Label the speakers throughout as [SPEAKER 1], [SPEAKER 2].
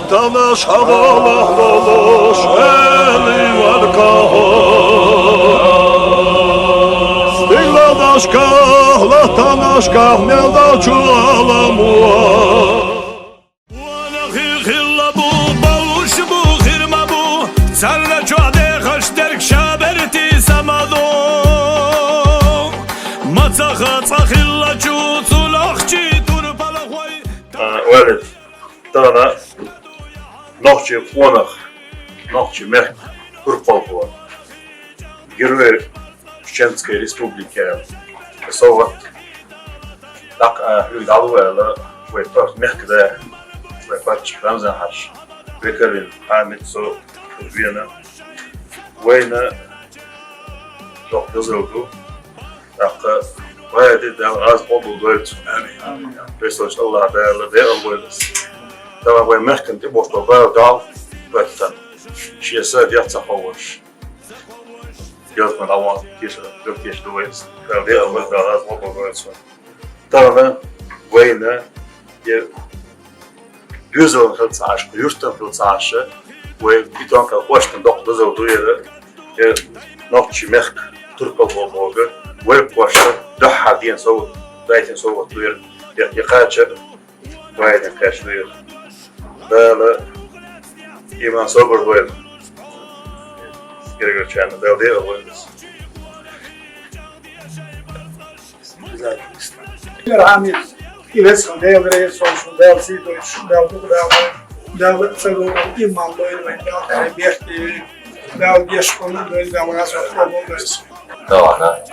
[SPEAKER 1] Tanış havalah doluş eli var kahır Stigla daşkah, lahtan aşkah, nelda çualam var Wana khilla bu, bavuş bu, khirma bu Sarla çuade khaşterk şaberti samado Matsaha tsakhilla çu, sulakçı turpala khoy
[SPEAKER 2] Öyle Dana Nohçı Onak Nohçı Meh Kurpalkova Gürver Чеченская республика Совет так Лугалуэла Вейпар Мехкда Вейпач Рамзан Хаш Векарин Хамид Со Вена Вейна Док Дозелду так Вейди Дал Раз Обул Дуэт Пресоч Аллах Дайла Дайла Вейлес Дава Вей Мехкин Ти Бошто Вейл Дал Веттан Шиеса Дьяца Ховаш Yazman ama kişi 4 yaşında oyuz. Kaldı ama daha az mı oyuz. Tamamen Wayne yer güzel hılsaş, yurttan hılsaş ve bir tane hoştan doktor zevdu yer nokçi meh Türk olmalı ve hoştan daha diyen soğuk, dayten soğuk yer yakaçı Wayne kaçıyor. Böyle iman sabır var. Gerek çanı da değil olmaz.
[SPEAKER 3] Güzel. Hamid, İvesan devre sonuçta devsi doyuş, devlet selo imam böyle bir geç konu böyle devre sonuçta olmaz.
[SPEAKER 4] Doğana,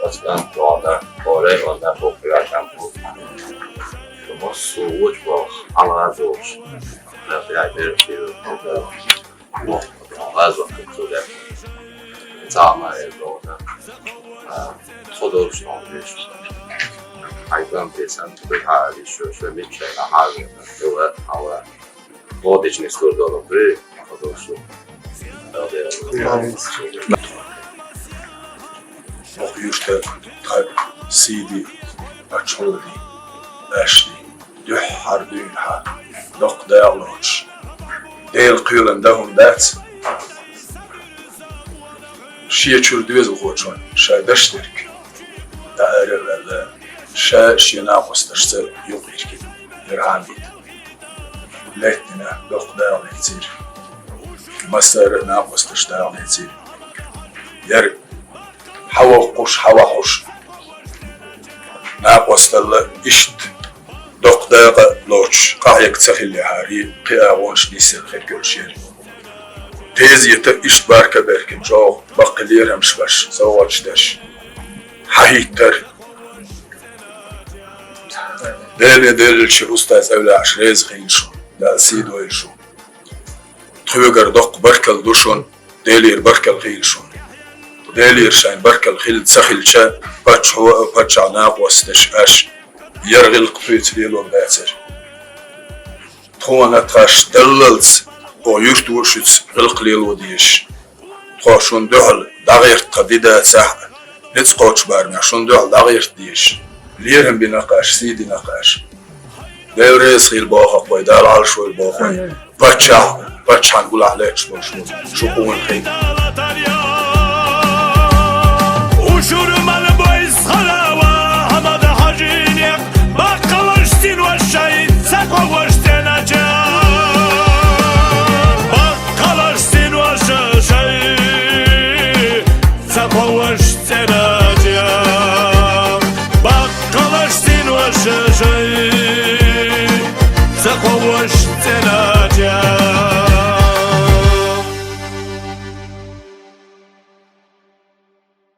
[SPEAKER 4] başkan doğana, oraya ondan popülerden bu. Ama soğuk bu, Allah razı olsun. Biraz bir şey bu. Az vakit sonra zaman evde soruyorsun olmuş. Hayvan desen bir hali şu bir şey hali yok ama bu için istiyordu onu bir soruyorsun.
[SPEAKER 5] Okuyuşta Sidi Açıldı Eşli Dühhar Dünya Dok Dağloç Değil kıyılındahum dat Şiye çürdüğüz uğuçun Şaydaştırk Dağırırlarla Şiye naqostırsa yok irkin Dirhamid Lehtine Dok Dağloçir Masarı naqostırsa Dağloçir Yer Hava hoş naqostırla işt Dok Dağloç Qahyak tsakilli hari Qiyağonş nisir khirgölşer Tez yete iş barka berkim joğ Bakılir hemşbaş Savaçtaş Hahittar Delil ustaz evlaş Rezgin şu Dalsid oil şu Tüvegar dok barkal duşun Delir barkal khil şu Delir şayn barkal khil Tsakhilça Paçana qostaş aş Yargıl qfuyt lilon bätser Tuana taş dallals O yurt vurşuts gılqlil diş Toşun döl dağırt qadida sah Nets qoç barma şun döl dağırt diş Lirim binaqaş sidi naqaş Devre sıyl baqa qoydal al şol baqa Paçan gulahlech şu qun xey Uşurman boyz xalava hamad hajiniq Baqqalashtin wa shahid saqawashtin aja Baqqalashtin wa shahid saqawashtin aja Baqqalashtin wa shahid